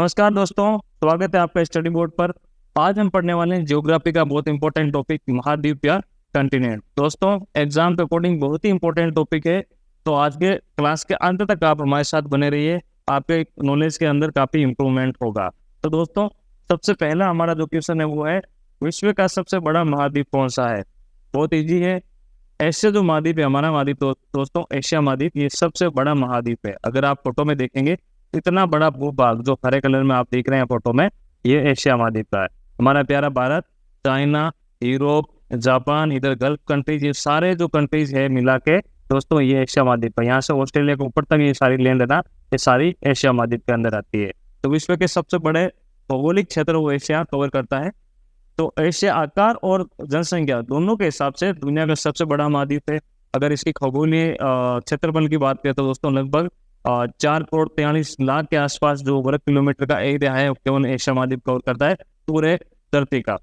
नमस्कार दोस्तों, स्वागत है आपका स्टडी बोर्ड पर। आज हम पढ़ने वाले हैं ज्योग्राफी का बहुत इंपॉर्टेंट टॉपिक, महाद्वीप या कंटिनेंट। दोस्तों, एग्जाम के अकॉर्डिंग बहुत ही इंपॉर्टेंट टॉपिक है, तो आज के क्लास के अंत तक आप हमारे साथ बने रहिए। आपके नॉलेज के अंदर काफी इंप्रूवमेंट होगा। तो दोस्तों, सबसे पहला हमारा जो क्वेश्चन है वो है, विश्व का सबसे बड़ा महाद्वीप कौन सा है? बहुत ईजी है। एशिया जो महाद्वीप है, हमारा महाद्वीप दोस्तों एशिया महाद्वीप, ये सबसे बड़ा महाद्वीप है। अगर आप फोटो में देखेंगे, इतना बड़ा भूभाग जो हरे कलर में आप देख रहे हैं फोटो में, ये एशिया महाद्वीप का है। हमारा प्यारा भारत, चाइना, यूरोप, जापान, इधर गल्फ कंट्रीज, ये सारे जो कंट्रीज है मिला के दोस्तों ये एशिया महाद्वीप है। यहाँ से ऑस्ट्रेलिया के ऊपर तक ये सारी लैंड है ना, ये सारी एशिया महाद्वीप के अंदर आती है। तो विश्व के सबसे बड़े भौगोलिक क्षेत्र वो एशिया कवर करता है। तो एशिया आकार और जनसंख्या दोनों के हिसाब से दुनिया का सबसे बड़ा महाद्वीप है। अगर इसकी खगोलीय क्षेत्रफल की बात करें तो दोस्तों लगभग 4,43,00,000 के आसपास जो वर्ग किलोमीटर का एरिया है केवल एशिया महाद्वीप कवर करता है पूरे धरती का।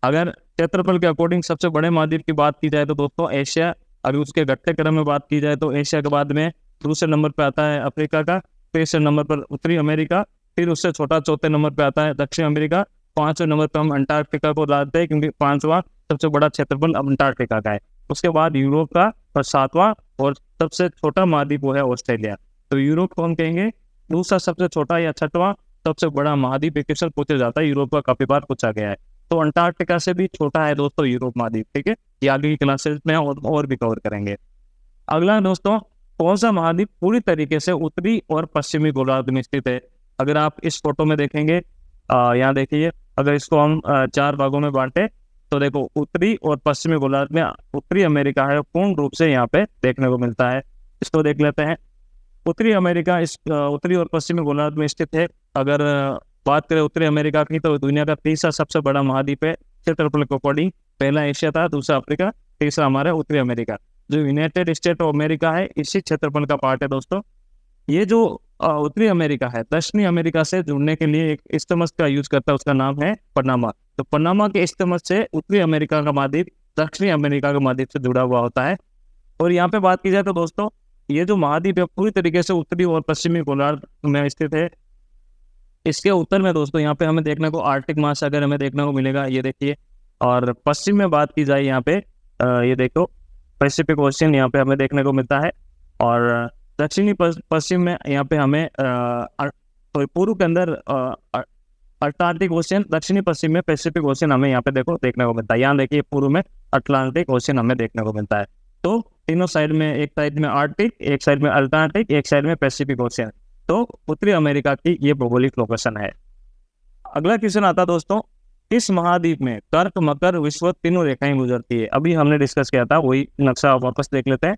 अगर क्षेत्रफल के अकॉर्डिंग सबसे बड़े महाद्वीप की बात की जाए तो दोस्तों एशिया, अगर उसके घटते क्रम में बात की जाए तो एशिया के बाद में दूसरे नंबर पर आता है अफ्रीका का, तीसरे नंबर पर उत्तरी अमेरिका, फिर उससे छोटा चौथे नंबर पर आता है दक्षिण अमेरिका, पांचवें नंबर पर हम अंटार्कटिका को लाते हैं क्योंकि पांचवा सबसे बड़ा क्षेत्रफल अंटार्कटिका का है। उसके बाद यूरोप का और सातवां और सबसे छोटा महाद्वीप वो है ऑस्ट्रेलिया। तो यूरोप को हम कहेंगे दूसरा सबसे छोटा या छठवां सबसे बड़ा महाद्वीप। क्वेश्चन पूछा जाता है, यूरोप का काफी बार पूछा गया है। तो अंटार्कटिका से भी छोटा है दोस्तों यूरोप महाद्वीप। ठीक है, ये आगे की क्लासेस में और भी कवर करेंगे। अगला दोस्तों, कौन सा महाद्वीप पूरी तरीके से उत्तरी और पश्चिमी गोलार्ध में स्थित है? अगर आप इस फोटो में देखेंगे, यहाँ देखिए, अगर इसको हम 4 भागों में बांटे तो देखो उत्तरी और पश्चिमी गोलार्ध में उत्तरी अमेरिका है पूर्ण रूप से यहाँ पे देखने को मिलता है। इसको देख लेते हैं। उत्तरी अमेरिका इस उत्तरी और पश्चिमी गोलार्ध में स्थित है। अगर बात करें उत्तरी अमेरिका की तो दुनिया का तीसरा सबसे बड़ा महाद्वीप है क्षेत्रफल के अकॉर्डिंग। पहला एशिया था, दूसरा अफ्रीका, तीसरा हमारा उत्तरी अमेरिका। जो यूनाइटेड स्टेट ऑफ अमेरिका है इसी क्षेत्रफल का पार्ट है दोस्तों। ये जो उत्तरी अमेरिका है दक्षिणी अमेरिका से जुड़ने के लिए एक इस्तमस का यूज करता है, उसका नाम है पनामा। तो पनामा के इस्तमस से उत्तरी अमेरिका का महाद्वीप दक्षिणी अमेरिका के महाद्वीप से जुड़ा हुआ होता है। और यहाँ पे बात की जाए तो दोस्तों ये जो महाद्वीप है पूरी तरीके से उत्तरी और पश्चिमी गोलार्ध में स्थित है। इसके उत्तर में दोस्तों यहाँ पे हमें देखने को आर्कटिक महासागर हमें देखने को मिलेगा, ये देखिए। और पश्चिम में बात की जाए यहाँ पे ये देखो पैसिफिक ओशियन यहाँ पे हमें देखने को मिलता है। और दक्षिणी पश्चिम में यहाँ पे हमें पूर्व के अंदर अटलांटिक ओशियन, दक्षिणी पश्चिम में पैसिफिक ओशियन हमें यहाँ पे देखो देखने को मिलता है। यहाँ देखिए पूर्व में अटलांटिक ओशियन हमें देखने को मिलता है। तो तीनों साइड में, एक साइड में आर्कटिक, एक साइड में अटलांटिक, एक साइड में पैसिफिक ओशियन। तो उत्तरी अमेरिका की ये भौगोलिक लोकेशन है। अगला क्वेश्चन आता दोस्तों, इस महाद्वीप में कर्क, मकर, विषुवत तीनों रेखाएं गुजरती है। अभी हमने डिस्कस किया था, वही नक्शा वापस देख लेते हैं।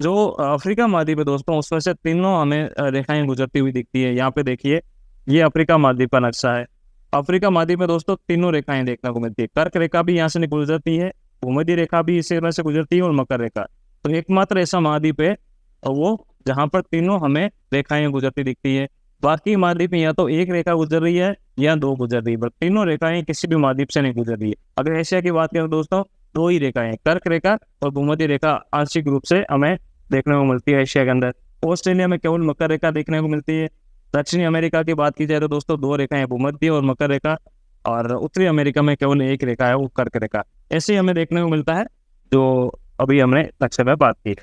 जो अफ्रीका महाद्वीप है दोस्तों उसमें से तीनों हमें रेखाएं गुजरती हुई दिखती है। यहाँ पे देखिए, ये अफ्रीका महाद्वीप का नक्शा है। अफ्रीका महाद्वीप में दोस्तों तीनों रेखाएं देखने को मिलती है। कर्क रेखा भी यहाँ से गुजरती है, भूमध्य रेखा भी इसी में से गुजरती है और मकर रेखा। तो एकमात्र ऐसा महाद्वीप है वो जहाँ पर तीनों हमें रेखाएं गुजरती दिखती है। बाकी महाद्वीप में या तो एक रेखा गुजर रही है या दो गुजर रही है, बट तीनों रेखाएं किसी भी महाद्वीप से नहीं गुजर रही है। अगर एशिया की बात करें दोस्तों, दो ही रेखाएं, कर्क रेखा और भूमध्य रेखा आंशिक रूप से हमें देखने को मिलती है एशिया के अंदर। ऑस्ट्रेलिया में केवल मकर रेखा देखने को मिलती है। दक्षिणी अमेरिका की बात की जाए तो दोस्तों दो रेखाएं, भूमध्य और मकर रेखा। और उत्तरी अमेरिका में केवल एक रेखा है, वो कर्क रेखा। ऐसे ही हमें देखने को मिलता है जो अभी हमने नक्शे में बात की।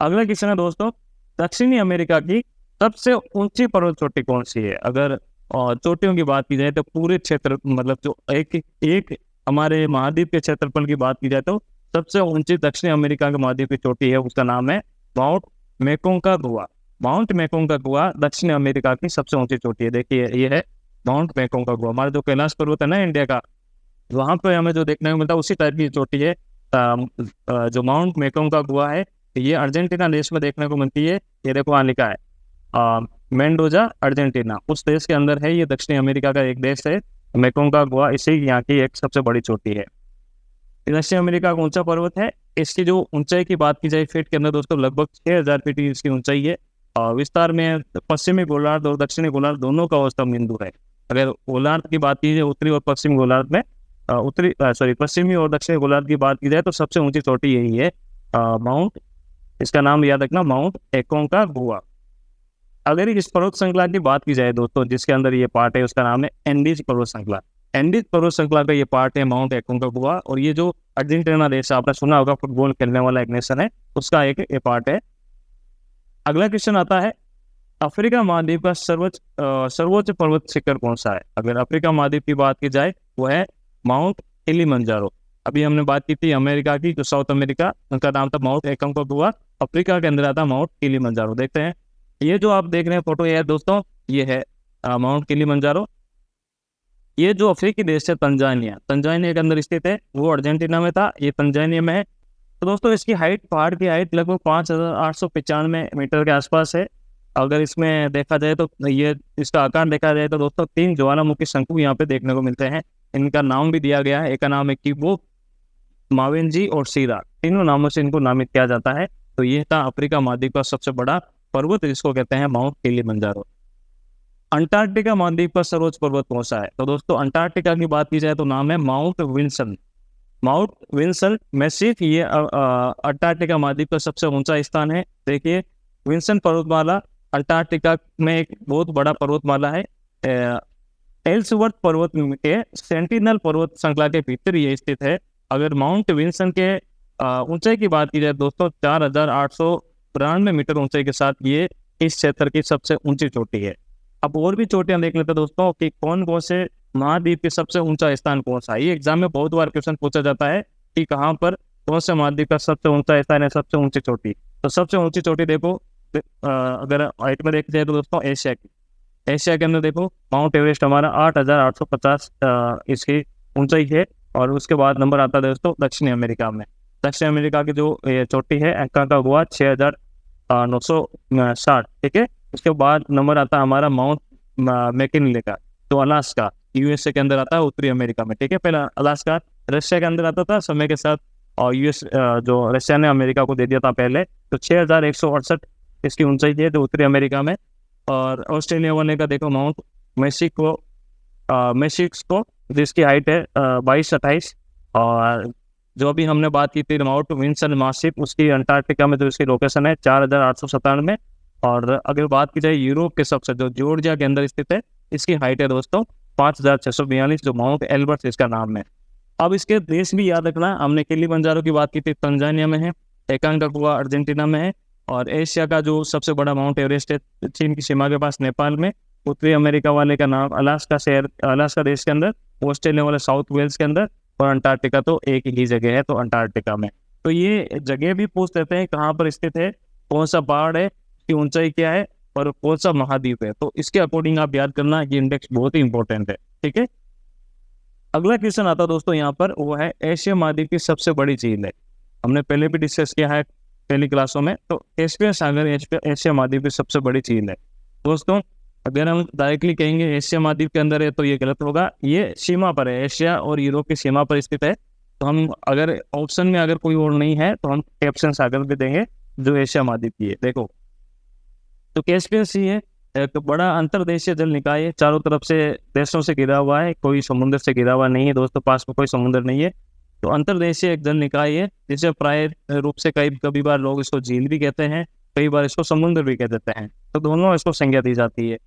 अगला क्वेश्चन है दोस्तों, दक्षिणी अमेरिका की सबसे ऊंची पर्वत चोटी कौन सी है? अगर चोटियों की बात की जाए तो पूरे क्षेत्र, मतलब जो एक हमारे महाद्वीप के क्षेत्रफल की बात की जाए तो सबसे ऊंची दक्षिणी अमेरिका के महाद्वीप की चोटी है, उसका नाम है माउंट मैकोंकागुआ। माउंट मैकोंकागुआ दक्षिण अमेरिका की सबसे ऊंची चोटी है। देखिए ये है माउंट मैकोंकागुआ। हमारा जो कैलाश पर्वत है ना इंडिया का, वहां पे हमें जो देखने को मिलता है उसी टाइप की चोटी है। जो माउंट मैकोंकागुआ है ये अर्जेंटीना देश में देखने को मिलती है। ये देखो वहाँ लिखा है मेंडोजा अर्जेंटीना, उस देश के अंदर है। ये दक्षिणी अमेरिका का एक देश है मैकोंकागुआ, इसी यहाँ की एक सबसे बड़ी चोटी है। दक्षिण अमेरिका का ऊंचा पर्वत है। इसकी जो ऊंचाई की बात की जाए फीट के अंदर दोस्तों लगभग 6000 फीट इसकी ऊंचाई है। विस्तार में पश्चिमी गोलार्ध और दक्षिणी गोलार्ध दोनों का औसतम बिंदु है। अगर गोलार्ध की बात की जाए उत्तरी और पश्चिमी गोलार्ध में, पश्चिमी और दक्षिणी गोलार्ध की बात की जाए तो सबसे ऊंची चोटी यही है माउंट, इसका नाम याद रखना, माउंट मैकोंकागुआ। अगर इस पर्वत श्रृंखला की बात की जाए दोस्तों, जिसके अंदर ये पार्ट है उसका नाम है एंडीज पर्वत श्रृंखला। एंडीज पर्वत श्रृंखला का ये पार्ट है माउंट एकोंकागुआ, और ये जो अर्जेंटीना देश आपने सुना होगा, फुटबॉल खेलने वाला एक नेशन है, उसका एक ये पार्ट है। अगला क्वेश्चन आता है, अफ्रीका महाद्वीप का सर्वोच्च पर्वत शिखर कौन सा है? अगर अफ्रीका महाद्वीप की बात की जाए वो है माउंट किलिमंजारो। अभी हमने बात की थी अमेरिका की, जो साउथ अमेरिका, उनका नाम था माउंट एकोंकागुआ। अफ्रीका के अंदर आता माउंट किलिमंजारो। देखते हैं, ये जो आप देख रहे हैं फोटो, ये है दोस्तों, ये है माउंट किलिमंजारो। ये जो अफ्रीकी देश है तंजानिया के अंदर स्थित है, वो अर्जेंटीना में था, ये तंजानिया में है। तो दोस्तों इसकी हाइट, पहाड़ की हाइट लगभग 5,895 मीटर के आसपास है। अगर इसमें देखा जाए तो ये इसका आकार देखा जाए तो दोस्तों 3 ज्वालामुखी शंकु यहाँ पे देखने को मिलते हैं। इनका नाम भी दिया गया है, एक का नाम है किबो, मावेंजी और सीरा, तीनों नामों से इनको नामित किया जाता है। तो ये था अफ्रीका महाद्वीप का सबसे बड़ा पर्वत, जिसको कहते हैं माउंट किलिमंजारो। अंटार्कटिका महाद्वीप का सर्वोच्च पर्वत कौन सा है? तो दोस्तों अंटार्कटिका की बात की जाए तो नाम है mount Wilson. Mount Wilson massif, ये अंटार्कटिका महाद्वीप का सबसे ऊंचा स्थान है। देखिए, विल्सन पर्वतमाला अंटार्कटिका में एक बहुत बड़ा पर्वतमाला है। एल्सवर्थ पर्वत के सेंटिनल पर्वत श्रृंखला के भीतर ये स्थित है। अगर माउंट विल्सन के ऊंचाई की बात की जाए दोस्तों, 4,893 मीटर ऊंचाई के साथ ये इस क्षेत्र की सबसे ऊंची चोटी है। अब और भी चोटियां देख लेते हैं दोस्तों कि कौन कौन से महाद्वीप के सबसे ऊंचा स्थान कौन सा है। ये एग्जाम में बहुत बार क्वेश्चन पूछा जाता है कि कहाँ पर कौन से महाद्वीप का सबसे ऊंचा स्थान है, सबसे ऊंची चोटी। तो सबसे ऊंची चोटी देखो, अगर हाइट में देखते हैं तो दोस्तों एशिया के अंदर देखो, माउंट एवरेस्ट हमारा 8,850 इसकी ऊंचाई है। और उसके बाद नंबर आता है दोस्तों दक्षिण अमेरिका में। दक्षिण अमेरिका की जो चोटी है एकोंकागुआ 6,960, ठीक है। उसके बाद नंबर आता है हमारा माउंट मैकिनले का, तो अलास्का यूएसए के अंदर आता है, उत्तरी अमेरिका में, ठीक है। पहला अलास्का रशिया के अंदर आता था समय के साथ, और यूएस जो रशिया ने अमेरिका को दे दिया था पहले। तो 6,168 इसकी ऊंचाई है, जो उत्तरी अमेरिका में। और ऑस्ट्रेलिया वाले का देखो माउंट मेक्सिको, जिसकी हाइट है 22-28। और जो अभी हमने बात की थी माउंट विल्सन मासिफ, उसकी अंटार्कटिका में जो इसकी लोकेशन है 4,897 में। और अगर बात की जाए यूरोप के सबसे, जो जॉर्जिया के अंदर स्थित है, इसकी हाइट है दोस्तों 5,642, जो माउंट एल्बर्ट इसका नाम है। अब इसके देश भी याद रखना, हमने किलिमंजारो की बात की थी, तंजानिया में है, एकोंकागुआ अर्जेंटीना में है। और एशिया का जो सबसे बड़ा माउंट एवरेस्ट है चीन की सीमा के पास नेपाल में। उत्तरी अमेरिका वाले का नाम अलास्का देश के अंदर, ऑस्ट्रेलिया वाले साउथ वेल्स के अंदर, और अंटार्कटिका तो एक ही जगह है, तो अंटार्कटिका में। तो ये जगह भी पूछ लेते हैं कहाँ पर स्थित है, कौन सा पहाड़ है, की ऊंचाई क्या है, और कौन सा महाद्वीप है। तो इसके अकॉर्डिंग आप याद करना, ये इंडेक्स बहुत ही इंपॉर्टेंट है, ठीक है। अगला क्वेश्चन आता है दोस्तों यहाँ पर, वो है एशिया महाद्वीप की सबसे बड़ी झील है। हमने पहले भी डिस्कस किया है पहली क्लासों में। तो कैस्पियन सागर एशिया महाद्वीप की सबसे बड़ी झील है दोस्तों। अगर हम डायरेक्टली कहेंगे एशिया महाद्वीप के अंदर है तो ये गलत होगा, ये सीमा पर है, एशिया और यूरोप की सीमा पर स्थित है। तो हम अगर ऑप्शन में अगर कोई और नहीं है तो हम कैस्पियन सागर भी देंगे, जो एशिया महाद्वीप की है। देखो, तो कैस्पियन सी है, एक बड़ा अंतर्देशीय जल निकाय है, चारों तरफ से देशों से घिरा हुआ है, कोई समुद्र से घिरा हुआ नहीं है दोस्तों, पास में कोई समुद्र नहीं है। तो अंतर्देशीय एक जल निकाय है, जिसे प्राय रूप से कभी बार लोग इसको झील भी कहते हैं, कई बार इसको समुद्र भी कह देते हैं। तो दोनों इसको संज्ञा दी जाती है।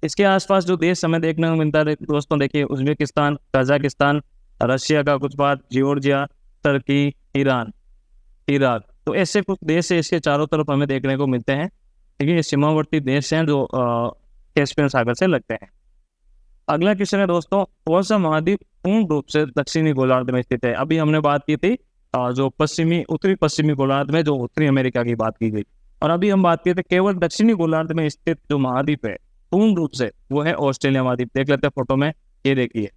इसके आसपास जो देश हमें देखने को मिलता है दोस्तों, देखिए उज्बेकिस्तान, कजाकिस्तान, रशिया का कुछ भाग, जॉर्जिया, तुर्की, ईरान, इराक। तो ऐसे कुछ देश है इसके चारों तरफ हमें देखने को मिलते हैं, ठीक है। ये सीमावर्ती देश हैं जो कैस्पियन सागर से लगते हैं। अगला क्वेश्चन है दोस्तों, कौन सा महाद्वीप पूर्ण रूप से दक्षिणी गोलार्ध में स्थित है? अभी हमने बात की थी जो उत्तरी पश्चिमी गोलार्ध में, जो उत्तरी अमेरिका की बात की गई। और अभी हम बात करते केवल दक्षिणी गोलार्ध में स्थित जो महाद्वीप है पूर्ण रूप से, वो है ऑस्ट्रेलिया महाद्वीप। देख लेते हैं फोटो में, ये देखिए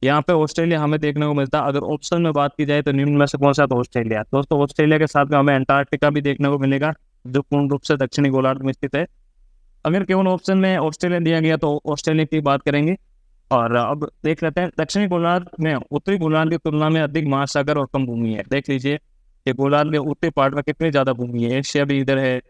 यहाँ पे ऑस्ट्रेलिया हमें देखने को मिलता है। अगर ऑप्शन में बात की जाए तो निम्न में से कौन सा? तो ऑस्ट्रेलिया। दोस्तों ऑस्ट्रेलिया के साथ में हमें अंटार्कटिका भी देखने को मिलेगा, जो पूर्ण रूप से दक्षिणी गोलार्ध में स्थित है। अगर केवल ऑप्शन में ऑस्ट्रेलिया दिया गया तो ऑस्ट्रेलिया की बात करेंगे। और अब देख लेते हैं दक्षिणी गोलार्ध में उत्तरी गोलार्ध की तुलना में अधिक महासागर और कम भूमि है। देख लीजिए कि गोलार्ध में उत्तरी पार्ट में कितनी ज्यादा भूमि है। एशिया भी इधर है,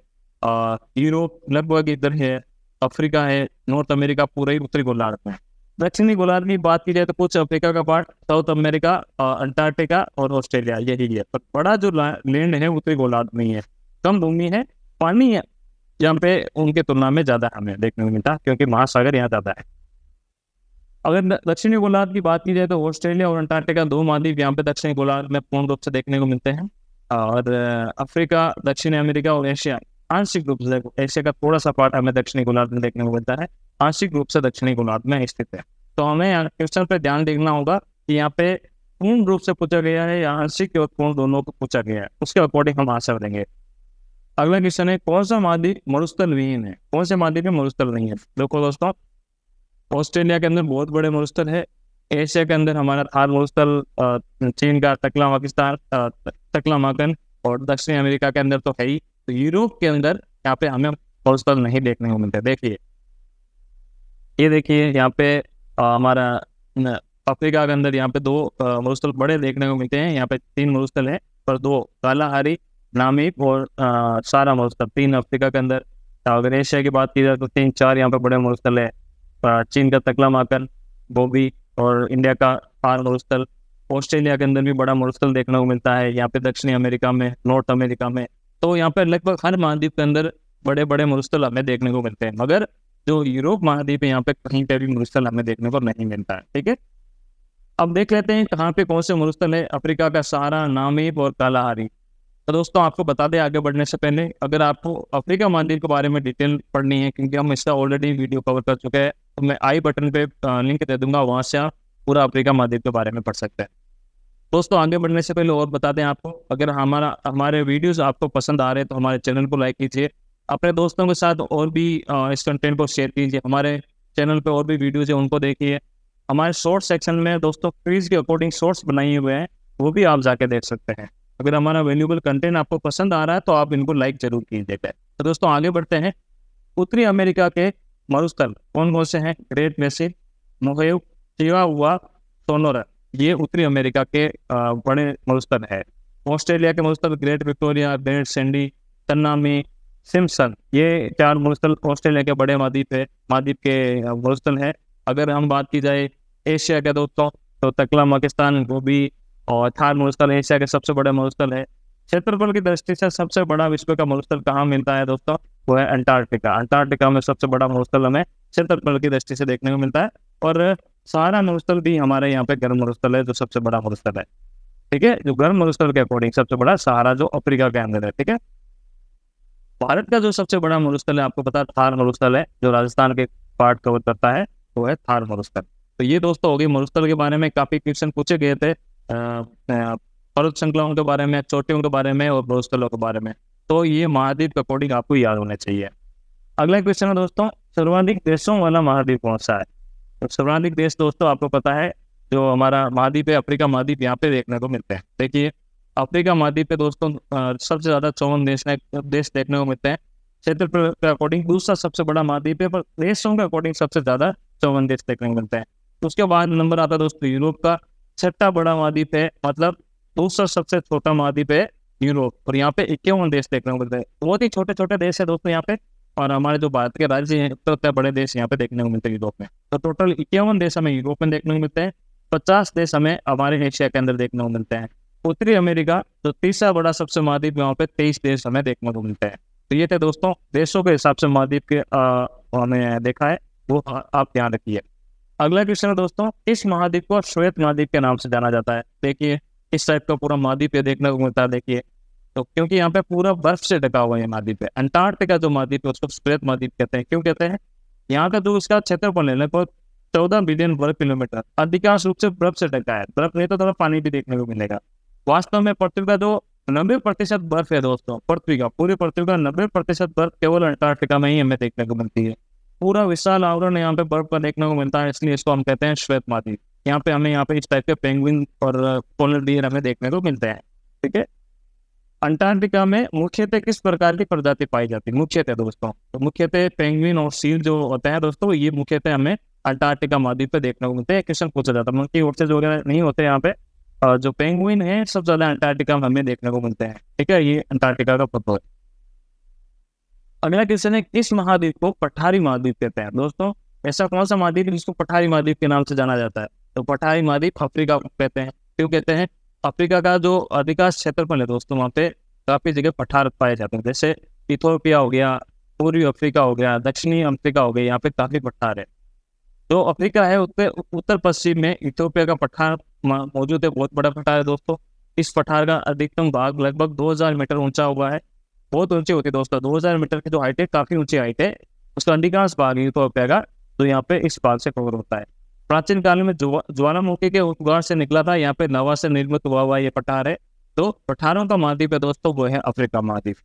यूरोप लगभग इधर है, अफ्रीका है, नॉर्थ अमेरिका पूरा ही उत्तरी गोलार्ध में। दक्षिणी गोलार्ध की बात की जाए तो कुछ अफ्रीका का पार्ट, साउथ अमेरिका, अंटार्कटिका और ऑस्ट्रेलिया, यही है। पर बड़ा जो लैंड है उत्तरी गोलार्ध में ही है, कम भूमि है, पानी है यहाँ पे उनके तुलना में ज़्यादा हमें देखने को मिलता है, क्योंकि महासागर यहाँ ज़्यादा है। अगर दक्षिणी गोलार्ध की बात की जाए तो ऑस्ट्रेलिया और अंटार्कटिका 2 महाद्वीप यहाँ पे दक्षिणी गोलार्ध में पूर्ण रूप से देखने को मिलते हैं। और अफ्रीका, दक्षिणी अमेरिका और एशिया आंशिक रूप से, एशिया का थोड़ा सा पार्ट हमें दक्षिणी गोलार्ध में देखने को मिलता है, आंशिक रूप से दक्षिणी गोलार्ध में स्थित है। तो हमें यहाँ क्वेश्चन पे ध्यान देना होगा कि यहाँ पे पूर्ण रूप से पूछा गया है या आंशिक और पूर्ण दोनों को पूछा गया है, उसके अकॉर्डिंग हम आंसर देंगे। अगला क्वेश्चन है, कौन सा महाद्वीप मरुस्थल विहीन है? कौन से महाद्वीप में मरुस्थल नहीं है? देखो दोस्तों, ऑस्ट्रेलिया के अंदर बहुत बड़े मरुस्थल है, एशिया के अंदर हमारा थार मरुस्थल, चीन का तकलामाकन, और दक्षिण अमेरिका के अंदर तो है ही। तो यूरोप के अंदर यहाँ पे हमें मरुस्थल नहीं देखने को मिलते। देखिए, ये देखिए यहाँ पे हमारा अफ्रीका के अंदर यहाँ पे 2 मरुस्थल बड़े देखने को मिलते हैं। यहाँ पे 3 मरुस्थल है, पर 2 कालाहारी, नामीब और सारा मरुस्थल, 3 अफ्रीका के अंदर। अगर एशिया की बात की जाए तो 3-4 यहाँ पे बड़े मरुस्थल है, चीन का तकलामाकन, गोबी, और इंडिया का थार मरुस्थल। ऑस्ट्रेलिया के अंदर भी बड़ा मरुस्थल देखने को मिलता है, यहाँ पे दक्षिणी अमेरिका में, नॉर्थ अमेरिका में। तो यहाँ पे लगभग हर महाद्वीप के अंदर बड़े बड़े मरुस्थल हमें देखने को मिलते हैं, मगर जो यूरोप महाद्वीप है यहाँ पे कहीं पे भी मरुस्थल हमें देखने को नहीं मिलता है। ठीक है, अब देख लेते हैं कहाँ पे कौन से मरुस्थल है। अफ्रीका का सहारा, नामीब और कालाहारी। तो दोस्तों, आपको बता दें आगे बढ़ने से पहले, अगर आपको अफ्रीका महाद्वीप के बारे में डिटेल पढ़नी है, क्योंकि हम इसका ऑलरेडी वीडियो कवर कर चुके हैं, तो मैं आई बटन पे लिंक दे दूंगा, वहां से आप पूरा अफ्रीका महाद्वीप के बारे में पढ़ सकते हैं। दोस्तों, आगे बढ़ने से पहले और बता दें आपको, अगर हमारे वीडियोस आपको पसंद आ रहे हैं तो हमारे चैनल को लाइक कीजिए, अपने दोस्तों के साथ और भी इस कंटेंट को शेयर कीजिए। हमारे चैनल पे और भी वीडियोस है, उनको देखिए। हमारे शॉर्ट सेक्शन में दोस्तों क्विज के अकॉर्डिंग शॉर्ट्स बनाए हुए हैं, वो भी आप जाके देख सकते हैं। अगर हमारा वैल्यूबल कंटेंट आपको पसंद आ रहा है तो आप इनको लाइक जरूर कीजिएगा। तो दोस्तों, आगे बढ़ते हैं। उत्तरी अमेरिका के मरुस्थल कौन कौन से हैं? ग्रेट बेसिन, मोहेव, चिहुआहुआ, सोनोरा, ये उत्तरी अमेरिका के बड़े मरुस्थल है। ऑस्ट्रेलिया के मरुस्थल great Victoria, great Sandy, Tanami, Simpson, ये 4 मरुस्थल ऑस्ट्रेलिया के बड़े महाद्वीप के मरुस्थल है। अगर हम बात की जाए एशिया के दोस्तों, तो तकलामाकिस्तान, गोबी और थार मरुस्थल एशिया के सबसे बड़े मरुस्थल है। क्षेत्रफल की दृष्टि से सबसे बड़ा विश्व का मरुस्थल कहाँ मिलता है दोस्तों? वो है अंटार्कटिका। अंटार्कटिका में सबसे बड़ा मरुस्थल हमें क्षेत्रफल की दृष्टि से देखने को मिलता है। और सहारा मरुस्थल भी हमारे यहाँ पे गर्म मरुस्थल है, जो सबसे बड़ा मरुस्थल है। ठीक है, जो गर्म मरुस्थल के अकॉर्डिंग सबसे बड़ा सहारा, जो अफ्रीका के अंदर है। ठीक है, भारत का जो सबसे बड़ा मरुस्थल है आपको पता है थार मरुस्थल है, जो राजस्थान के पार्ट कवर करता है, वो है थार मरुस्थल। तो ये दोस्तों हो गई मरुस्थल के बारे में। काफी क्वेश्चन पूछे गए थे पर्वत श्रृंखलाओं के बारे में, चोटियों के बारे में और मरुस्थलों के बारे में, तो ये महाद्वीप के अकॉर्डिंग आपको याद होने चाहिए। अगला क्वेश्चन है दोस्तों, सर्वाधिक देशों वाला महाद्वीप कौन सा है? तो सर्वाधिक देश दोस्तों आपको पता है, जो हमारा महाद्वीप है अफ्रीका महाद्वीप, यहाँ पे देखने को मिलते हैं। देखिए, अफ्रीका महाद्वीप पे दोस्तों सबसे ज्यादा 54 देश देखने को मिलते हैं। क्षेत्रफल के अकॉर्डिंग दूसरा सबसे बड़ा महाद्वीप है, पर देशों के अकॉर्डिंग सबसे ज्यादा 54 देश देखने को मिलते हैं। उसके बाद नंबर आता है दोस्तों यूरोप का, 6ठा बड़ा महाद्वीप है, मतलब दूसरा सबसे छोटा महाद्वीप है यूरोप, और यहाँ पे 51 देश देखने को मिलते हैं। बहुत ही छोटे छोटे देश है दोस्तों यहाँ पे, और हमारे जो भारत के राज्य हैं उतने बड़े देश यहाँ पे देखने को मिलते हैं यूरोप में। तो टोटल 51 देश हमें यूरोप में देखने को मिलते हैं, 50 देश हमें हमारे एशिया के अंदर देखने को मिलते हैं। उत्तरी अमेरिका जो तीसरा बड़ा सबसे महाद्वीप, यहाँ पे 23 देश हमें देखने को मिलते हैं। तो ये थे दोस्तों देशों के हिसाब से महाद्वीप के हमने देखा है, वो आप ध्यान रखिए। अगला क्वेश्चन है दोस्तों, इस महाद्वीप को श्वेत महाद्वीप के नाम से जाना जाता है। देखिए, इस टाइप का पूरा महाद्वीप देखने को मिलता है। देखिए, तो क्योंकि यहाँ पे पूरा बर्फ से ढका हुआ है महाद्वीप है। अंटार्कटिका जो महाद्वीप है उसको श्वेत महाद्वीप कहते हैं। क्यों कहते हैं? यहाँ का जो उसका क्षेत्रफल है लगभग 14 बिलियन वर्ग किलोमीटर, अधिकांश रूप से बर्फ से ढका है। बर्फ नहीं तो थोड़ा पानी भी देखने को मिलेगा। वास्तव में पृथ्वी का जो 90% बर्फ है दोस्तों, पूरी पृथ्वी का 90% बर्फ केवल अंटार्कटिका में ही हमें देखने को मिलती है। पूरा विशाल आवरण यहाँ पे बर्फ का देखने को मिलता है, इसलिए इसको हम कहते हैं श्वेत महाद्वीप। यहाँ पे इस टाइप के पेंगुइन और पोलर डियर हमें देखने को मिलते हैं। ठीक है, अंटार्कटिका में मुख्यतः किस प्रकार की प्रजाति पाई जाती है? मुख्यतः दोस्तों, तो मुख्यतः पेंगुइन और सील जो होते हैं दोस्तों, ये मुख्यतः हमें अंटार्कटिका महाद्वीप पे देखने को मिलते हैं। क्वेश्चन पूछा जाता है, मोंकी ओर्चेज वगैरह नहीं होते यहाँ पे। जो पेंगुइन है सबसे ज्यादा अंटार्कटिका में हमें देखने को मिलते हैं। ठीक है, ये अंटार्कटिका का पता है। अगला क्वेश्चन है, किस महाद्वीप को पठारी महाद्वीप कहते हैं? दोस्तों, ऐसा कौन सा महाद्वीप जिसको पठारी महाद्वीप के नाम से जाना जाता है? तो पठारी महाद्वीप अफ्रीका को कहते हैं। क्यों कहते हैं? अफ्रीका का जो अधिकांश क्षेत्रफल है दोस्तों, वहाँ पे काफी जगह पठार पाए जाते हैं, जैसे इथोपिया हो गया, पूर्वी अफ्रीका हो गया, दक्षिणी अफ्रीका हो गया, यहाँ पे काफी पठार है। जो अफ्रीका है उत्तर पश्चिम में इथियोपिया का पठार मौजूद है, बहुत बड़ा पठार है दोस्तों। इस पठार का अधिकतम भाग लगभग 2000 मीटर ऊंचा हुआ है, बहुत ऊंची होती है दोस्तों। 2000 मीटर की जो हाइट है, काफी ऊंची हाइट है। उसका अधिकांश भाग इथियोपिया का तो यहाँ पे इस भाग से कवर होता है। प्राचीन काल में ज्वालामुखी के उद्गार से निकला था, यहाँ पे लवा से निर्मित हुआ ये पठार है। तो पठारों का महाद्वीप है दोस्तों, वो है अफ्रीका महाद्वीप।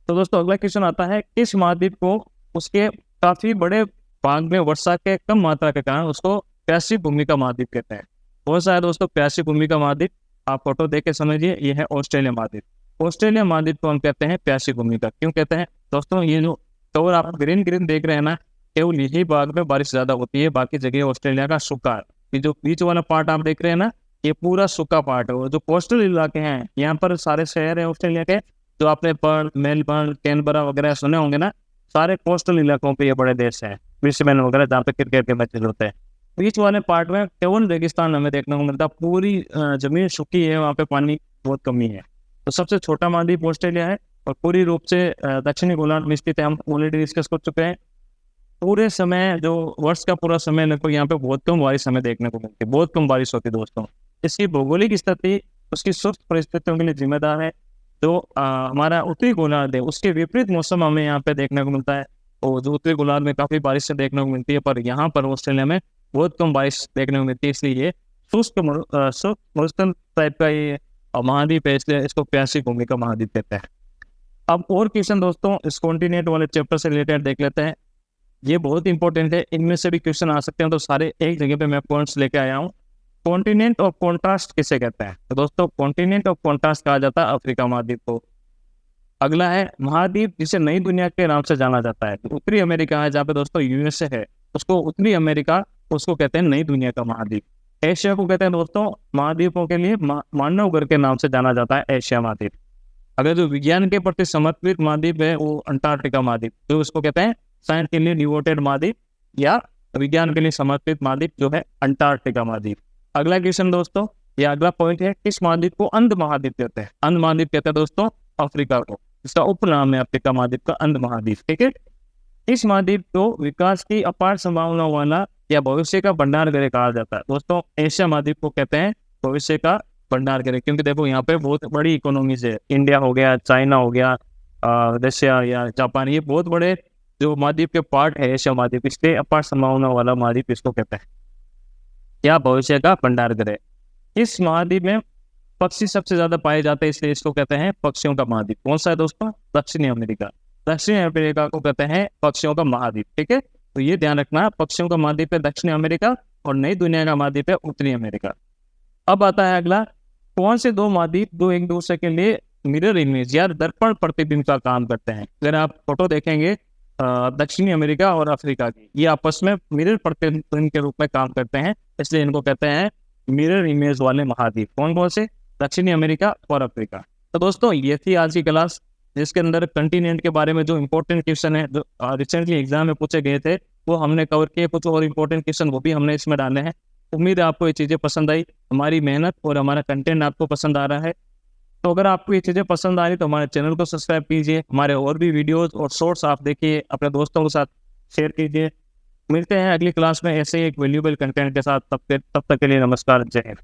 तो दोस्तों अगला क्वेश्चन आता है, किस महाद्वीप को उसके काफी बड़े भाग में वर्षा के कम मात्रा के कारण उसको प्यासी भूमि का महाद्वीप कहते हैं। बहुत सारे दोस्तों प्यासी भूमि का महाद्वीप, आप फोटो देख के समझिए, ये है ऑस्ट्रेलिया महाद्वीप। ऑस्ट्रेलिया महाद्वीप को हम कहते हैं प्यासी भूमि का। क्यों कहते हैं दोस्तों, ये जो कवर आप ग्रीन ग्रीन देख रहे हैं ना, केवल यही भाग में बारिश ज्यादा होती है, बाकी जगह ऑस्ट्रेलिया का सूखा है। ये जो बीच वाला पार्ट आप देख रहे हैं ना, ये पूरा सूखा पार्ट है। और जो कोस्टल इलाके हैं, यहाँ पर सारे शहर है ऑस्ट्रेलिया के, जो आपने पर्थ, मेलबर्न, कैनबरा वगैरह सुने होंगे ना, सारे कोस्टल इलाकों पे ये बड़े देश हैं, ब्रिस्बेन वगैरह, जहाँ पे क्रिकेट के मैचेस होते हैं। बीच वाले पार्ट में केवल रेगिस्तान हमें देखने को मिलता, पूरी जमीन सूखी है, वहाँ पे पानी बहुत कमी है। तो सबसे छोटा महाद्वीप ऑस्ट्रेलिया है और पूरी रूप से दक्षिणी गोलार्ध में स्थित है। हम ऑलरेडी डिस्कस कर चुके हैं। पूरे समय जो वर्ष का पूरा समय लगभग यहाँ पे बहुत कम बारिश हमें देखने को मिलती है, बहुत कम बारिश होती है दोस्तों। इसकी भौगोलिक स्थिति उसकी शुष्क परिस्थितियों के लिए जिम्मेदार है। तो हमारा उत्तरी गोलार्ध है, उसके विपरीत मौसम हमें यहाँ पे देखने को मिलता है। और जो उत्तरी गोलार्ध में काफी बारिश से देखने को मिलती है, पर यहाँ पर ऑस्ट्रेलिया में बहुत कम बारिश देखने को मिलती है, इसलिए ये शुष्क मरुस्थल टाइप का ये महाद्वीप है, इसलिए इसको प्यासी भूमि का महाद्वीप कहते हैं। अब और क्वेश्चन दोस्तों इस कॉन्टिनेंट वाले चैप्टर से रिलेटेड देख लेते हैं। ये बहुत इंपॉर्टेंट है, इनमें से भी क्वेश्चन आ सकते हैं, तो सारे एक जगह पे मैं पॉइंट्स लेके आया हूँ। कॉन्टिनेंट ऑफ कॉन्ट्रास्ट किसे कहते हैं? तो दोस्तों कॉन्टिनेंट ऑफ कॉन्ट्रास्ट कहा जाता है अफ्रीका महाद्वीप को। अगला है महाद्वीप जिसे नई दुनिया के नाम से जाना जाता है। तो उत्तरी अमेरिका है, जहाँ पे दोस्तों यूएसए है, उसको उत्तरी अमेरिका, उसको कहते हैं नई दुनिया का महाद्वीप। एशिया को कहते हैं दोस्तों महाद्वीपों के लिए मानव घर के नाम से जाना जाता है, एशिया महाद्वीप। अगर जो विज्ञान के प्रति समर्पित महाद्वीप है, वो अंटार्कटिका महाद्वीप, तो उसको कहते हैं साइंस के लिए डिवोटेड महाद्वीप, या विज्ञान के लिए समर्पित महाद्वीप जो है अंटार्कटिका महाद्वीप। अगला क्वेश्चन दोस्तों, ये अगला पॉइंट है, किस महाद्वीप को अंध महाद्वीप कहते हैं? अंध महाद्वीप कहते हैं दोस्तों अफ्रीका को, इसका उपनाम है अफ्रीका महाद्वीप का अंध महाद्वीप। ठीक है, इस महाद्वीप को विकास की अपार संभावना वाला या भविष्य का भंडार गृह कहा जाता है। दोस्तों एशिया महाद्वीप को कहते हैं भविष्य का भंडार गृह, क्योंकि देखो यहाँ पे बहुत बड़ी इकोनॉमीज है, इंडिया हो गया, चाइना हो गया, रशिया या जापान, ये बहुत बड़े जो महाद्वीप के पार्ट है एशिया महाद्वीप, इसलिए अपार संभावना वाला महाद्वीप इसको कहते हैं, या भविष्य का भंडार गृह। इस महाद्वीप में पक्षी सबसे ज्यादा पाए जाते हैं, इसलिए इसको कहते हैं पक्षियों का महाद्वीप। कौन सा है दोस्तों? दक्षिणी अमेरिका। दक्षिणी अमेरिका को कहते हैं पक्षियों का महाद्वीप। ठीक है, तो ये ध्यान रखना, पक्षियों का महाद्वीप है दक्षिणी अमेरिका और नई दुनिया का महाद्वीप है उत्तरी अमेरिका। अब आता है अगला, कौन से दो महाद्वीप दो एक दूसरे के लिए मिरर इमेज या दर्पण प्रतिबिंब का काम करते हैं? अगर आप फोटो देखेंगे दक्षिणी अमेरिका और अफ्रीका की, ये आपस में मिरर प्रतिबिंब के रूप में काम करते हैं, इसलिए इनको कहते हैं मिरर इमेज वाले महाद्वीप। कौन कौन से? दक्षिणी अमेरिका और अफ्रीका। तो दोस्तों ये थी आज की क्लास, जिसके अंदर कंटिनेंट के बारे में जो इंपॉर्टेंट क्वेश्चन है, जो रिसेंटली एग्जाम में पूछे गए थे, वो हमने कवर किए। कुछ और इंपॉर्टेंट क्वेश्चन वो भी हमने इसमें डाले हैं। उम्मीद है आपको ये चीज़ें पसंद आई, हमारी मेहनत और हमारा कंटेंट आपको पसंद आ रहा है। तो अगर आपको ये चीज़ें पसंद आ रही तो हमारे चैनल को सब्सक्राइब कीजिए, हमारे और भी वीडियोस और शॉर्ट्स आप देखिए, अपने दोस्तों के साथ शेयर कीजिए। मिलते हैं अगली क्लास में ऐसे ही एक वैल्यूएबल कंटेंट के साथ। तब तक के लिए नमस्कार, जय हिंद।